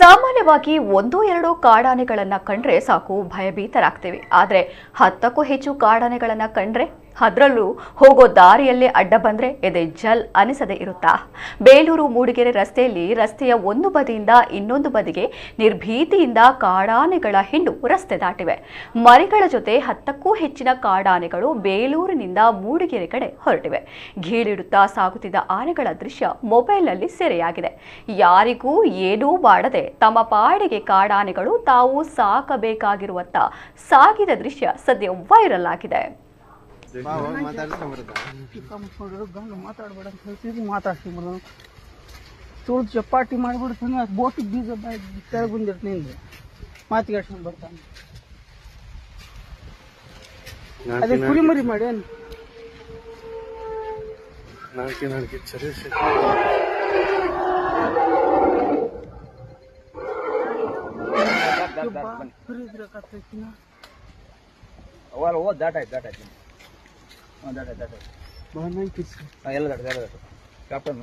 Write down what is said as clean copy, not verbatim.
ಸಾಮಾನ್ಯವಾಗಿ 1-2 ಕಾಡಾನೆಗಳನ್ನ ಕಂಡ್ರೆ ಸಾಕು ಭಯಭೀತರಾಗ್ತೀವಿ. ಆದರೆ 10ಕ್ಕೂ ಹೆಚ್ಚು ಕಾಡಾನೆಗಳನ್ನ ಕಂಡ್ರೆ ಅದರಲ್ಲೂ ಹೋಗೋ ದಾರಿಯಲ್ಲೇ ಅಡ್ಡ ಬಂದ್ರೆ ಎದೆ ಜಲ್ ಅನಿಸದೆ ಇರುತ್ತಾ? ಬೇಲೂರು ಮೂಡಿಗೆರೆ ರಸ್ತೆಯಲ್ಲಿ ರಸ್ತೆಯ ಒಂದು ಬದಿಯಿಂದ ಇನ್ನೊಂದು ಬದಿಗೆ ನಿರ್ಭೀತಿಯಿಂದ ಕಾಡಾನೆಗಳ ಹಿಂಡು ರಸ್ತೆ ದಾಟಿವೆ. ಮರಿಗಳ ಜೊತೆ 10ಕ್ಕೂ ಹೆಚ್ಚಿನ ಕಾಡಾನೆಗಳು ಬೇಲೂರಿನಿಂದ ಮೂಡಿಗೆರೆ ಕಡೆ ಹೊರಟಿವೆ. ಗೀಳಿಡುತ್ತಾ ಸಾಗುತ್ತಿದ್ದ ಆನೆಗಳ ದೃಶ್ಯ ಮೊಬೈಲ್ನಲ್ಲಿ ಸೆರೆಯಾಗಿದೆ. ಯಾರಿಗೂ ಏನೂ ಮಾಡದೆ ತಮ್ಮ ಪಾಡಿಗೆ ಕಾಡಾನೆಗಳು ತಾವು ಸಾಕಬೇಕಾಗಿರುವತ್ತ ಸಾಗಿದ ದೃಶ್ಯ ಸದ್ಯ ವೈರಲ್ ಆಗಿದೆ. ಚಪಾಟಿ ಮಾಡಿಬಿಡ್ತಾನೆ, ಬೋಟಿ ಬೀಜ ಕೆಳಗೆ ಬಂದಿರ್ತೀನಿ ಮಾತಿಗೆ ಬರ್ತಾನೆ. ಅದೇ ಕುರಿಮರಿ ಮಾಡಿ ಎಲ್ಲ ಕ್ಯಾಪ್ಟನ್